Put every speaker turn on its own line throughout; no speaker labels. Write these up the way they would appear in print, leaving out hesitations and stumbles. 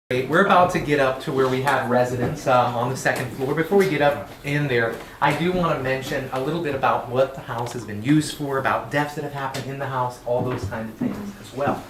We're about to get up to where we have residents on the second floor. Before we get up in there, I do want to mention a little bit about what the house has been used for, about deaths that have happened in the house, all those kinds of things as well.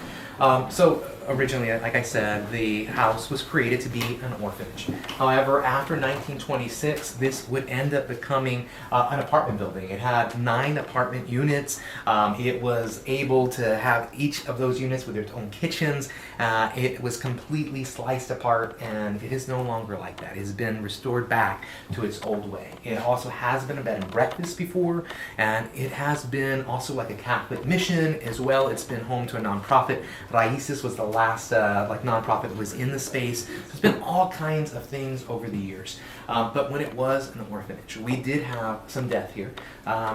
So originally, like I said, the house was created to be an orphanage. However, after 1926, this would end up becoming an apartment building. It had 9 apartment units. It was able to have each of those units with their own kitchens. It was completely sliced apart, and it is no longer like that. It has been restored back to its old way. It also has been a bed and breakfast before, and it has been also like a Catholic mission as well. It's been home to a nonprofit. Raices was the last nonprofit that was in the space. So it's been all kinds of things over the years. But when it was an orphanage, we did have some death here.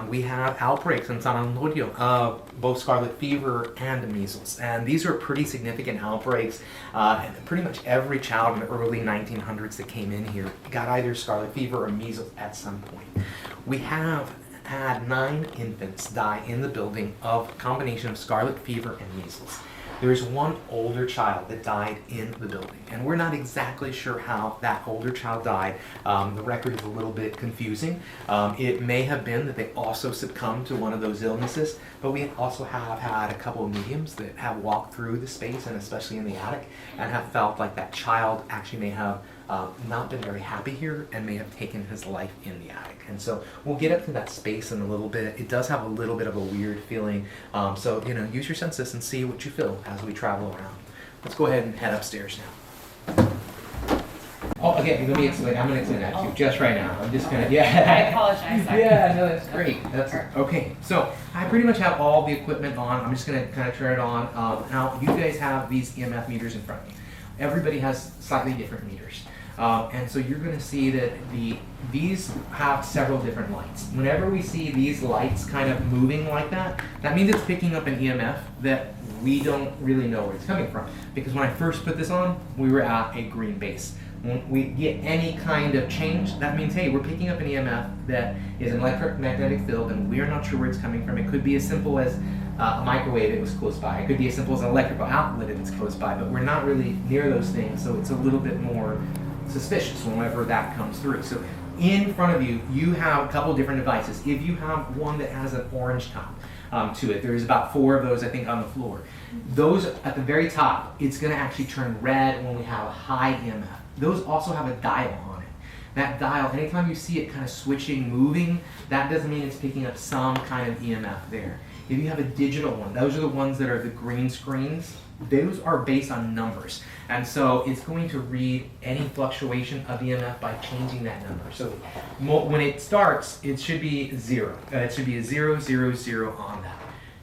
We have outbreaks in San Antonio of both scarlet fever and measles. And these are pretty significant outbreaks. And pretty much every child in the early 1900s that came in here got either scarlet fever or measles at some point. We have had 9 infants die in the building of a combination of scarlet fever and measles. There's one older child that died in the building, and we're not exactly sure how that older child died. The record is a little bit confusing. It may have been that they also succumbed to one of those illnesses, but we also have had a couple of mediums that have walked through the space, and especially in the attic, and have felt like that child actually may have not been very happy here and may have taken his life in the attic. And so we'll get up to that space in a little bit. It does have a little bit of a weird feeling. So, use your senses and see what you feel as we travel around. Let's go ahead and head upstairs now. Oh, again, let me explain. I'm going to explain that to you just right now. I'm just going to,
I apologize. Sorry.
Yeah, no, that's great. That's okay. So I pretty much have all the equipment on. I'm just going to kind of turn it on. Now, you guys have these EMF meters in front of you. Everybody has slightly different meters. And so you're going to see that these have several different lights. Whenever we see these lights kind of moving like that, that means it's picking up an EMF that we don't really know where it's coming from. Because when I first put this on, we were at a green base. When we get any kind of change, that means, hey, we're picking up an EMF that is an electromagnetic field, and we're not sure where it's coming from. It could be as simple as a microwave that was close by. It could be as simple as an electrical outlet if it's close by, but we're not really near those things, so it's a little bit more suspicious whenever that comes through. So in front of you, you have a couple different devices. If you have one that has an orange top to it, there's about 4 of those, I think, on the floor. Those at the very top, it's going to actually turn red when we have a high EMF. Those also have a dial on it. That dial, anytime you see it kind of switching, moving, that doesn't mean it's picking up some kind of EMF there. If you have a digital one, those are the ones that are the green screens. Those are based on numbers. And so it's going to read any fluctuation of EMF by changing that number. So when it starts, it should be 0. It should be a 0, 0, 0 on that.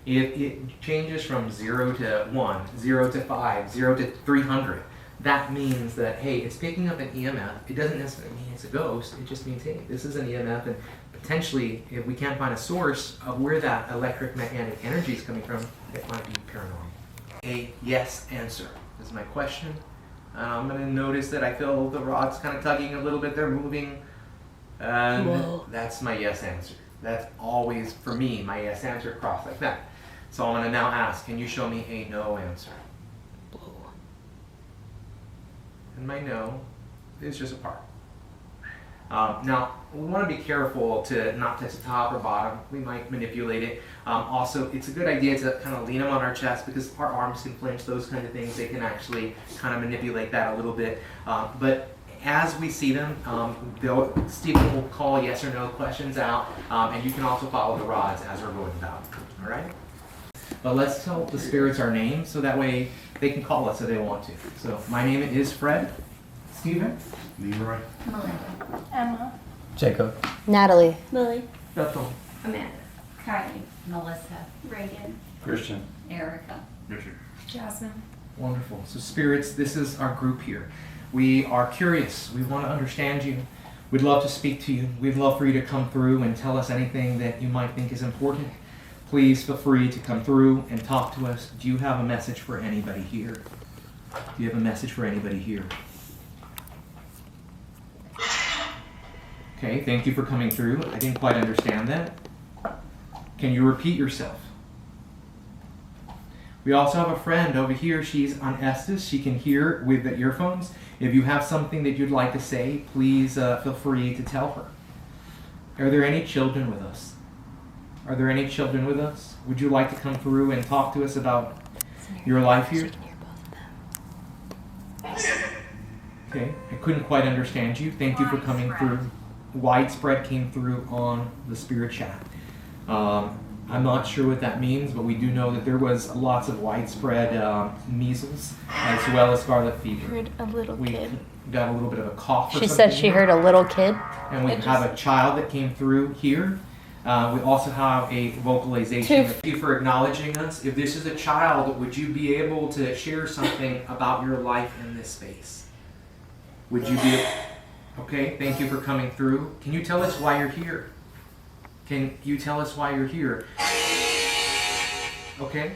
If it changes from 0 to 1, 0 to 5, 0 to 300, that means that, hey, it's picking up an EMF. It doesn't necessarily mean it's a ghost. It just means, hey, this is an EMF, and potentially, if we can't find a source of where that electromagnetic energy is coming from, it might be paranormal. A yes answer is my question. I'm going to notice that I feel the rods kind of tugging a little bit. They're moving. And whoa. That's my yes answer. That's always, for me, my yes answer crossed like that. So I'm going to now ask, can you show me a no answer? And my no is just a part. Now, we want to be careful to not touch the top or bottom. We might manipulate it. Also, it's a good idea to kind of lean them on our chest because our arms can flinch, those kind of things. They can actually kind of manipulate that a little bit. But as we see them, Stephen will call yes or no questions out, and you can also follow the rods as we're going about. All right? But let's tell the spirits our name so that way they can call us if they want to. So my name is Fred. Stephen.
Leroy.
Melinda. Emma.
Jacob.
Natalie.
Lily.
Bethel.
Amanda. Kylie. Melissa. Reagan.
Christian.
Erica.
Richard.
Jasmine.
Wonderful. So spirits, this is our group here. We are curious. We want to understand you. We'd love to speak to you. We'd love for you to come through and tell us anything that you might think is important. Please feel free to come through and talk to us. Do you have a message for anybody here? Do you have a message for anybody here? Okay, thank you for coming through. I didn't quite understand that. Can you repeat yourself? We We also have a friend over here. She's on Estes. She can hear with the earphones. If you have something that you'd like to say, please feel free to tell her. Are there any children with us? Are there any children with us? Would you like to come through and talk to us about your life here? Okay, I couldn't quite understand you. Thank you for coming through. Widespread came through on the spirit chat. I'm not sure what that means, but we do know that there was lots of widespread measles as well as scarlet fever.
Heard a little kid.
We got a little bit of a cough.
She said she heard a little kid.
And we have a child that came through here. We also have a vocalization. Thank you for acknowledging us. If this is a child, would you be able to share something about your life in this space? Would you be? Okay, thank you for coming through. Can you tell us why you're here? Can you tell us why you're here? Okay.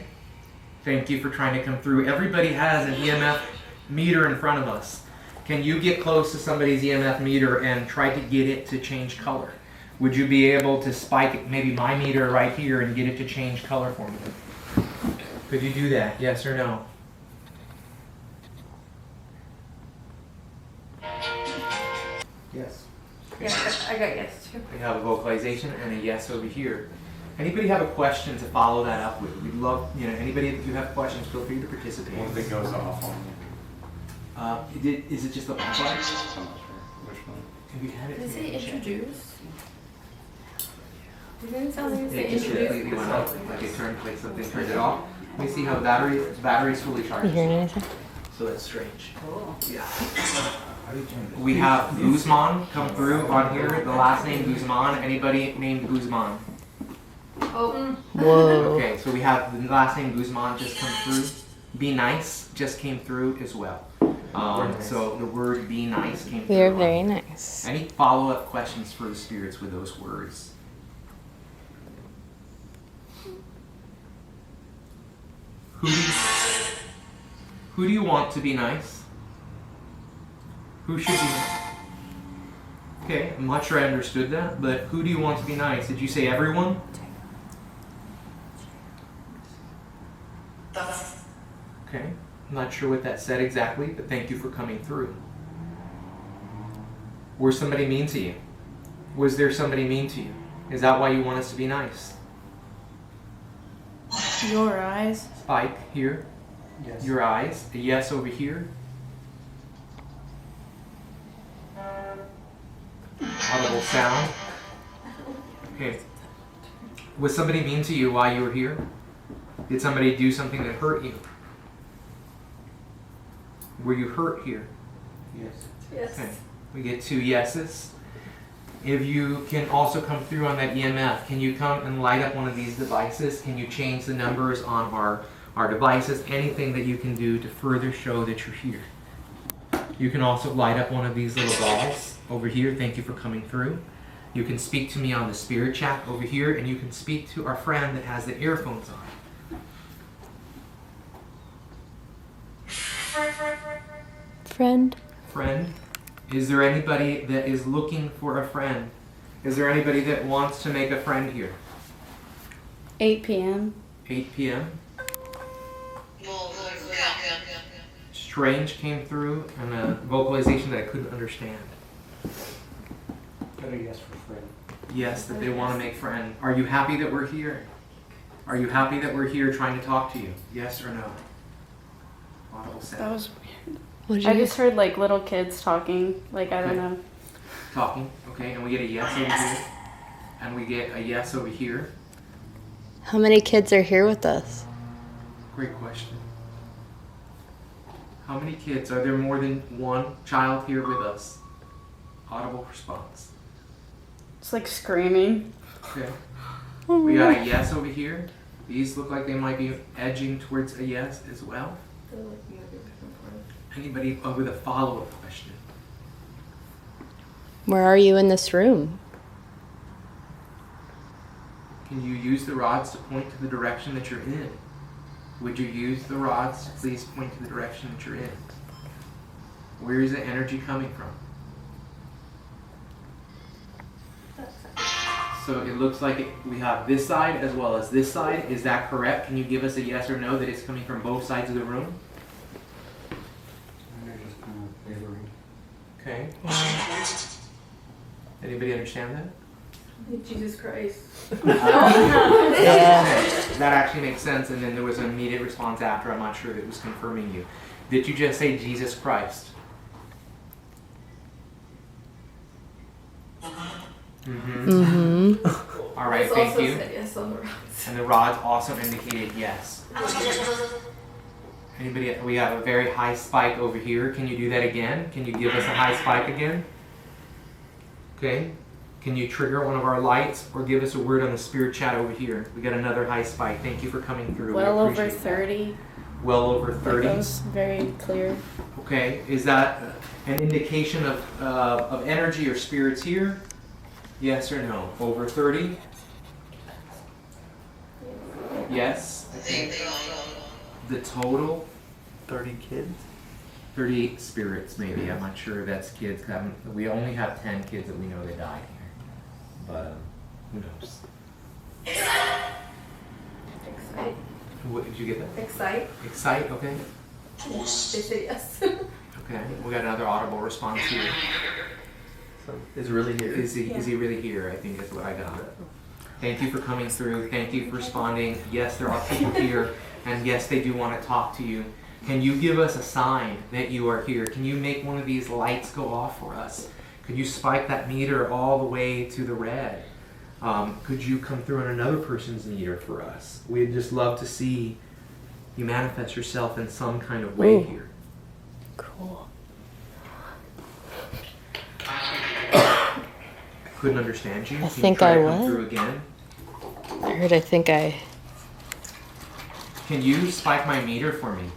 Thank you for trying to come through. Everybody has an EMF meter in front of us. Can you get close to somebody's EMF meter and try to get it to change color? Would you be able to spike maybe my meter right here and get it to change color for me? Could you do that? Yes or no? Yes.
Yeah, I got yes too.
We have a vocalization and a yes over here. Anybody have a question to follow that up with? We'd love, anybody if you have questions, feel free to participate.
One thing goes off on you.
Is it just the one part?
I'm not sure which one.
Have you had it?
Does he introduce?
It just completely went off. Like it turned, like something turned it off. Let me see how the battery's fully charged.
You hearing anything?
So that's strange. Yeah. We have Guzman come through on here. The last name Guzman. Anybody named Guzman?
Oh.
Whoa.
Okay, so we have the last name Guzman just come through. Be nice just came through as well. So the word be nice came through.
We are very nice.
Any follow-up questions for the spirits with those words? Who do you want to be nice? Who should be nice? Okay, I'm not sure I understood that, but who do you want to be nice? Did you say everyone? Okay, I'm not sure what that said exactly, but thank you for coming through. Was somebody mean to you? Was there somebody mean to you? Is that why you want us to be nice?
Your eyes.
Spike here.
Yes.
Your eyes. A yes over here. Audible sound. Okay. Was somebody mean to you while you were here? Did somebody do something that hurt you? Were you hurt here?
Yes.
Yes.
Okay. We get 2 yeses. If you can also come through on that EMF, can you come and light up one of these devices? Can you change the numbers on our devices? Anything that you can do to further show that you're here. You can also light up one of these little balls over here. Thank you for coming through. You can speak to me on the spirit chat over here, and you can speak to our friend that has the earphones on.
Friend.
Friend. Is there anybody that is looking for a friend? Is there anybody that wants to make a friend here?
8 p.m.
8 p.m. Strange came through and a vocalization that I couldn't understand.
Got a yes for friend.
Yes, that they want to make friend. Are you happy that we're here? Are you happy that we're here trying to talk to you? Yes or no? Audible sound.
That was
What did
I
you
just heard like little kids talking. Like I don't know.
Talking, okay, and we get a yes over here. And we get a yes over here.
How many kids are here with us?
Great question. How many kids? Are there more than one child here with us? Audible response.
It's like screaming.
Okay. We got a yes over here. These look like they might be edging towards a yes as well. Anybody with a follow-up question?
Where are you in this room?
Can you use the rods to point to the direction that you're in? Would you use the rods to please point to the direction that you're in? Where is the energy coming from? So it looks like we have this side as well as this side. Is that correct? Can you give us a yes or no that it's coming from both sides of the room?
And they're just kind of wavering.
Okay. Anybody understand that?
Jesus Christ.
Yeah.
That actually makes sense, and then there was an immediate response after. I'm not sure that it was confirming you. Did you just say Jesus Christ? Mm-hmm. All right, thank you.
Said yes on the rods.
And the rods also indicated yes. Anybody? We have a very high spike over here. Can you do that again? Can you give us a high spike again? Okay. Can you trigger one of our lights or give us a word on the spirit chat over here? We got another high spike. Thank you for coming through.
Well
We
over
appreciate that.
30.
Well over 30.
That was very clear.
Okay. Is that an indication of energy or spirits here? Yes or no? Over 30? Yes. Okay. The total?
30 kids?
30 spirits, maybe. I'm not sure if that's kids. We only have 10 kids that we know that died here. But who knows?
Excite.
What, did you get that?
Excite.
Excite, okay.
They say yes.
Okay, we got another audible response here.
So it's really here.
Is he really here? I think that's what I got. Thank you for coming through. Thank you for responding. Yes, there are people here, and yes, they do want to talk to you. Can you give us a sign that you are here? Can you make one of these lights go off for us? Could you spike that meter all the way to the red? Could you come through on another person's meter for us? We'd just love to see you manifest yourself in some kind of way here.
Cool.
I couldn't understand you.
I
Can
think
you try
I
to come
would.
through again?
I think I.
Can you spike my meter for me?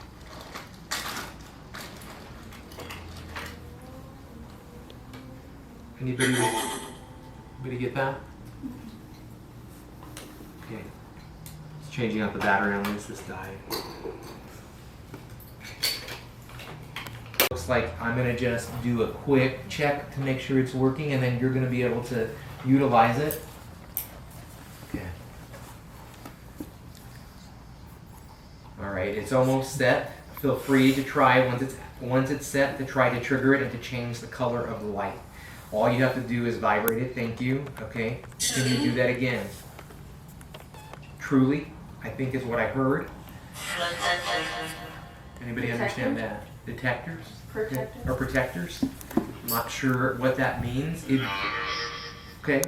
Anybody get that? Okay. It's changing out the battery on this. This died. Looks like I'm gonna just do a quick check to make sure it's working, and then you're gonna be able to utilize it. Okay. All right, it's almost set. Feel free to try once it's set to try to trigger it and to change the color of the light. All you have to do is vibrate it. Thank you. Okay. Can you do that again? Truly, I think is what I heard. Anybody understand that? Detectors?
Protectors.
Or protectors? I'm not sure what that means. Okay.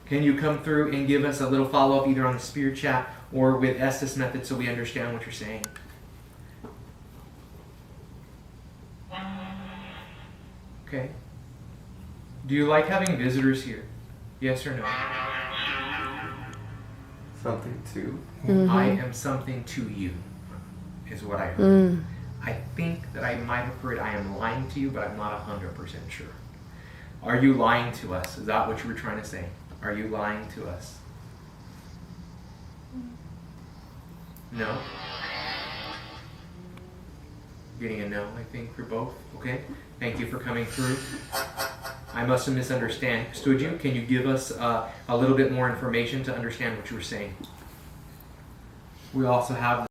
Can you come through and give us a little follow-up either on the spirit chat or with Estes method so we understand what you're saying? Okay. Do you like having visitors here? Yes or no?
Something too.
I am something to you, is what I heard. I think that I might have heard I am lying to you, but I'm not 100% sure. Are you lying to us? Is that what you were trying to say? Are you lying to us? No? Getting a no, I think, for both. Okay. Thank you for coming through. I must have misunderstood you. Can you give us a little bit more information to understand what you were saying? We also have,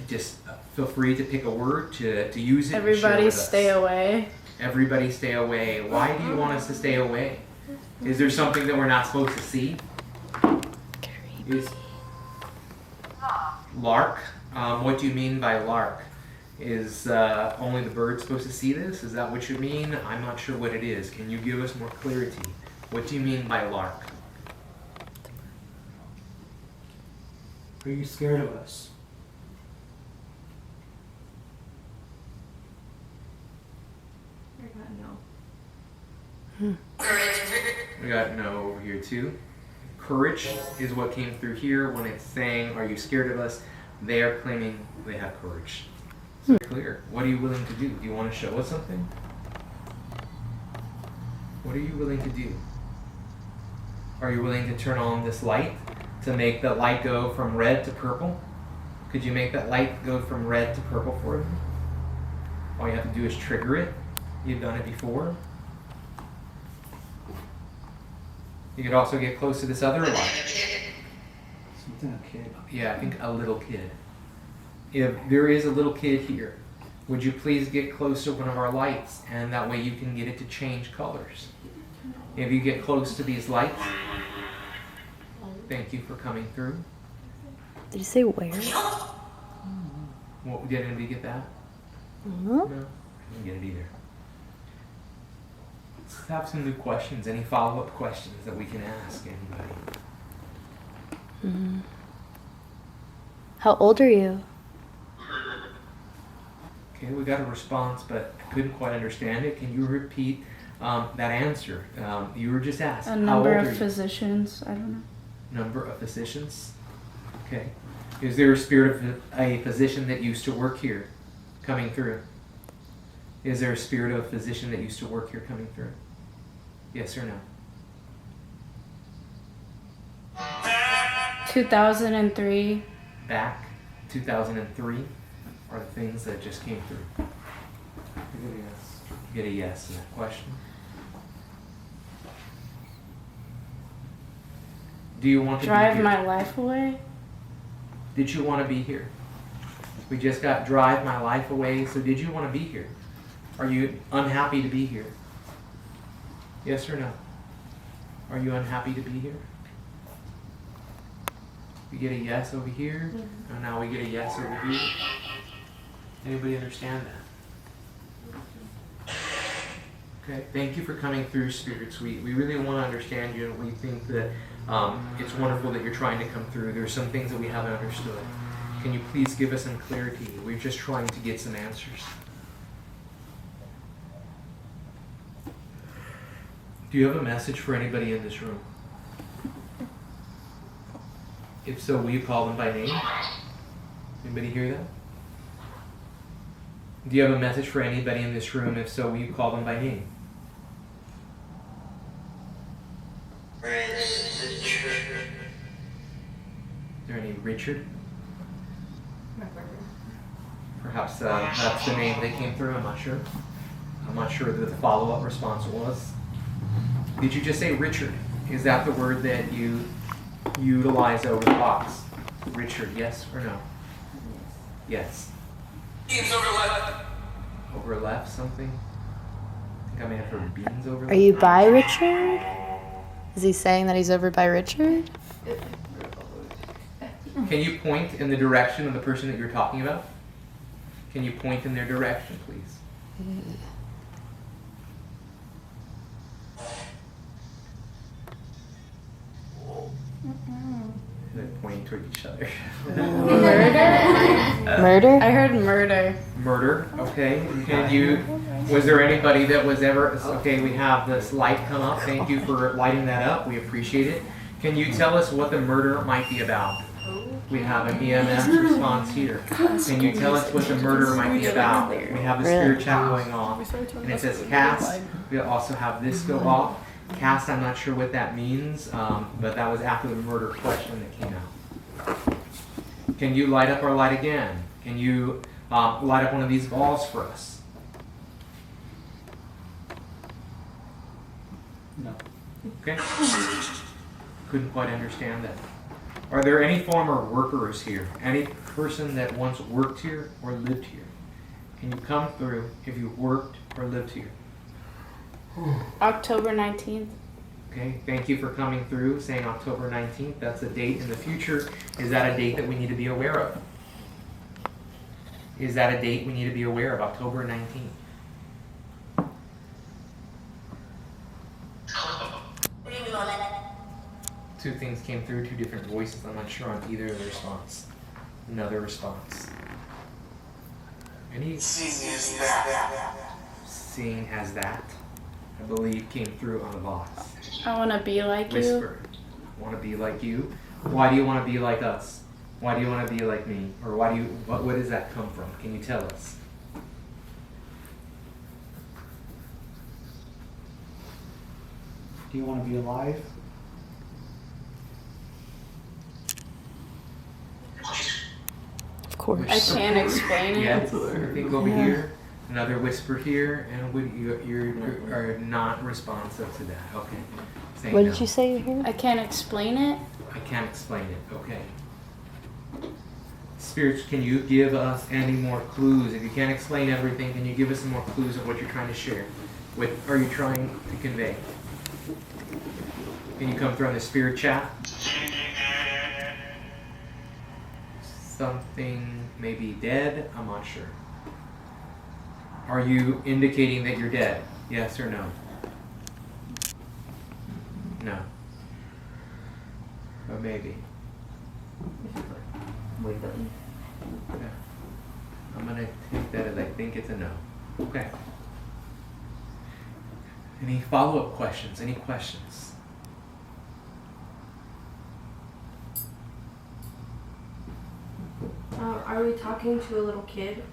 just feel free to pick a word to use it. and share
Everybody
with us.
stay away.
Everybody stay away. Why do you want us to stay away? Is there something that we're not supposed to see? Is lark? What do you mean by lark? Is only the bird supposed to see this? Is that what you mean? I'm not sure what it is. Can you give us more clarity? What do you mean by lark?
Are you scared of us?
We got no over here too. Courage is what came through here when it's saying, are you scared of us? They are claiming they have courage. So clear. What are you willing to do? Do you want to show us something? What are you willing to do? Are you willing to turn on this light to make the light go from red to purple? Could you make that light go from red to purple for me? All you have to do is trigger it. You've done it before. You could also get close to this other light.
Something a kid.
Yeah, I think a little kid. If there is a little kid here, would you please get close to one of our lights, and that way you can get it to change colors. If you get close to these lights, thank you for coming through.
Did you say where?
Well, did anybody get that?
Mhm.
No, I didn't get it either. Let's have some new questions. Any follow-up questions that we can ask anybody?
Mhm. How old are you?
Okay, we got a response, but I couldn't quite understand it. Can you repeat that answer? You were just asked.
A
How
number
old are
of
you?
physicians. I don't know.
Number of physicians. Okay. Is there a spirit of a physician that used to work here coming through? Is there a spirit of a physician that used to work here coming through? Yes or no?
2003.
Back 2003 are the things that just came through.
Yes.
Get a yes in that question. Do you want to
Drive
be here?
my life away.
Did you want to be here? We just got drive my life away, so did you want to be here? Are you unhappy to be here? Yes or no? Are you unhappy to be here? We get a yes over here, and now we get a yes over here. Anybody understand that? Okay, thank you for coming through, Spirits. We really want to understand you, and we think that it's wonderful that you're trying to come through. There's some things that we haven't understood. Can you please give us some clarity? We're just trying to get some answers. Do you have a message for anybody in this room? If so, will you call them by name? Anybody hear that? Do you have a message for anybody in this room? If so, will you call them by name? Is there any Richard? Perhaps that's the name that came through. I'm not sure. I'm not sure that the follow-up response was. Did you just say Richard? Is that the word that you utilize over the box? Richard, yes or no? Yes. Beans over left. Over left something? I think I may have heard beans over left.
Are you by Richard? Is he saying that he's over by Richard?
Can you point in the direction of the person that you're talking about? Can you point in their direction, please? They're pointing toward each other.
Murder?
I heard murder.
Murder, okay. Can you, was there anybody that was ever, okay, we have this light come up. Thank you for lighting that up. We appreciate it. Can you tell us what the murder might be about? We have an EMS response here. Can you tell us what the murder might be about? We have the spirit chat going on. And it says cast. We also have this go off. Cast, I'm not sure what that means, but that was after the murder question that came out. Can you light up our light again? Can you light up one of these balls for us?
No.
Okay. Couldn't quite understand that. Are there any former workers here? Any person that once worked here or lived here? Can you come through if you worked or lived here?
October 19th.
Okay, thank you for coming through, saying October 19th. That's a date in the future. Is that a date that we need to be aware of? Is that a date we need to be aware of, October 19th? Two things came through, two different voices. I'm not sure on either of the response. Another response. Any seeing as that, I believe, came through on the box.
I want to be like you.
Whisper. Want to be like you? Why do you want to be like us? Why do you want to be like me? Or why do you? What does that come from? Can you tell us?
Do you want to be alive?
Of course.
I can't explain it.
Yes. I think over here. Another whisper here, and you are not responsive to that. Okay. Saying
What
no.
did you say you heard?
I can't explain it.
I can't explain it. Okay. Spirits, can you give us any more clues? If you can't explain everything, can you give us some more clues of what you're trying to share? What are you trying to convey? Can you come through on the spirit chat? Something may be dead? I'm not sure. Are you indicating that you're dead? Yes or no? No. Or maybe.
Wiggly.
Yeah. I'm gonna take that as I think it's a no. Okay. Any follow-up questions? Any questions?
Are we talking to a little kid?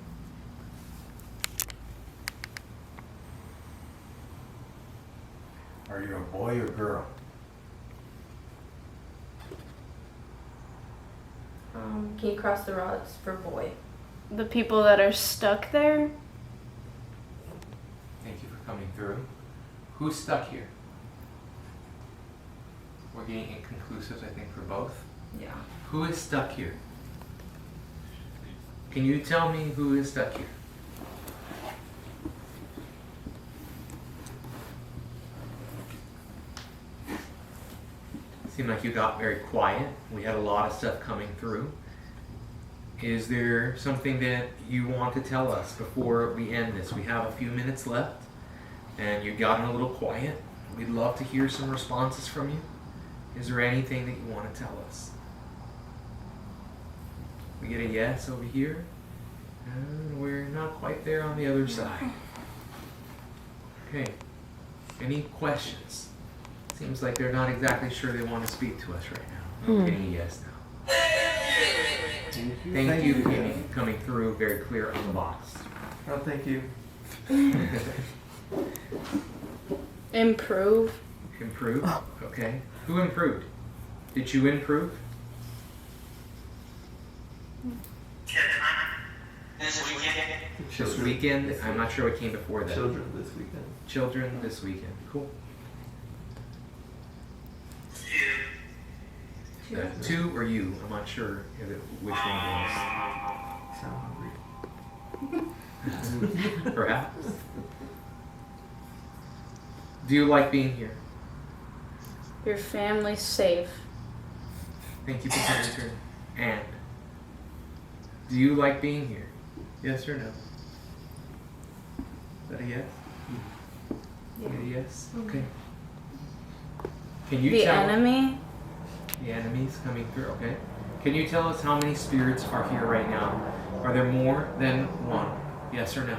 Are you a boy or girl?
Can you cross the rods for boy?
The people that are stuck there.
Thank you for coming through. Who's stuck here? We're getting inconclusives, I think, for both.
Yeah.
Who is stuck here? Can you tell me who is stuck here? Seemed like you got very quiet. We had a lot of stuff coming through. Is there something that you want to tell us before we end this? We have a few minutes left, and you've gotten a little quiet. We'd love to hear some responses from you. Is there anything that you want to tell us? We get a yes over here, and we're not quite there on the other side. Okay. Any questions? Seems like they're not exactly sure they want to speak to us right now. I'm getting a yes now. Thank you for coming through very clear on the box.
Oh, thank you.
Improve.
Improve? Okay. Who improved? Did you improve? This weekend? I'm not sure what came before that.
Children this weekend.
Children this weekend. Cool. Two or you? I'm not sure which one it
Sound hungry.
was. Perhaps. Do you like being here?
Your family's safe.
Thank you for coming through. And do you like being here? Yes or no? Is that a yes?
Yeah.
A yes? Okay. Can you
The
tell
enemy.
the enemies coming through? Okay. Can you tell us how many spirits are here right now? Are there more than one? Yes or no?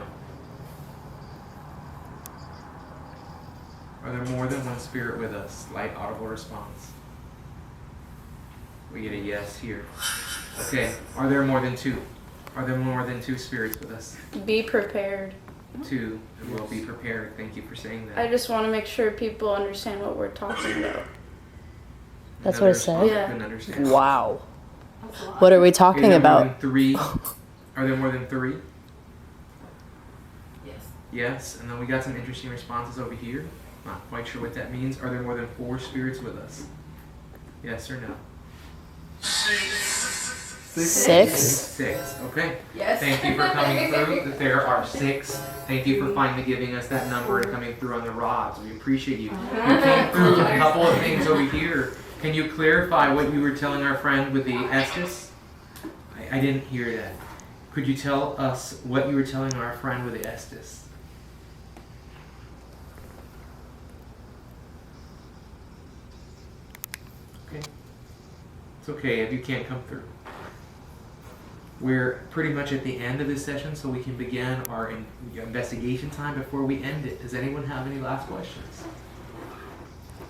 Are there more than one spirit with us? Light audible response. We get a yes here. Okay. Are there more than two? Are there more than two spirits with us?
Be prepared.
Two. And we'll be prepared. Thank you for saying that.
I just want to make sure people understand what we're talking about.
That's
Another
what it said?
response I
Yeah.
couldn't understand.
Wow.
That's a lot.
What are we
Is
talking
there more
about?
than three? Are there more than three?
Yes.
Yes. And then we got some interesting responses over here. Not quite sure what that means. Are there more than four spirits with us? Yes or no?
Six?
Six. Okay.
Yes.
Thank you for coming through. That there are six. Thank you for finally giving us that number and coming through on the rods. We appreciate you. You came through with a couple of things over here. Can you clarify what you were telling our friend with the Estes? I didn't hear that. Could you tell us what you were telling our friend with the Estes? Okay. It's okay if you can't come through. We're pretty much at the end of this session, so we can begin our investigation time before we end it. Does anyone have any last questions?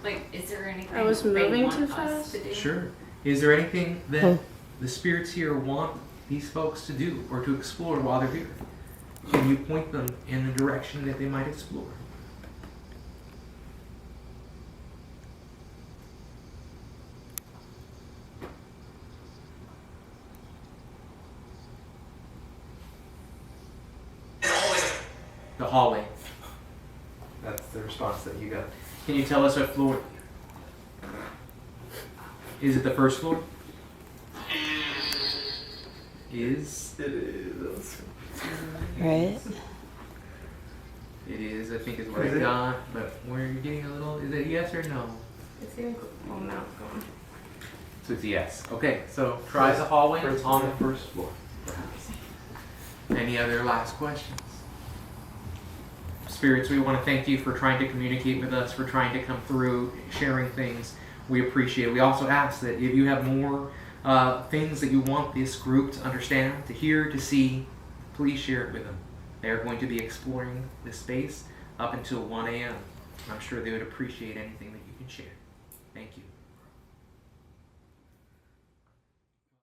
Like, is there anything
I was
they
moving
want
too
us
fast.
to do?
Sure. Is there anything that the spirits here want these folks to do or to explore while they're here? Can you point them in the direction that they might explore? That's the response that you got. Can you tell us what floor? Is it the first floor? Is?
It is.
Right?
It is, I think is what
Is
I
it?
got, but we're getting a little, is it yes or no?
It's even, oh, now it's gone.
So it's yes. Okay, so try the hallway
First
on
floor.
the first floor, perhaps. Any other last questions? Spirits, we want to thank you for trying to communicate with us, for trying to come through, sharing things. We appreciate it. We also ask that if you have more things that you want this group to understand, to hear, to see, please share it with them. They are going to be exploring this space up until 1 a.m. I'm sure they would appreciate anything that you can share. Thank you.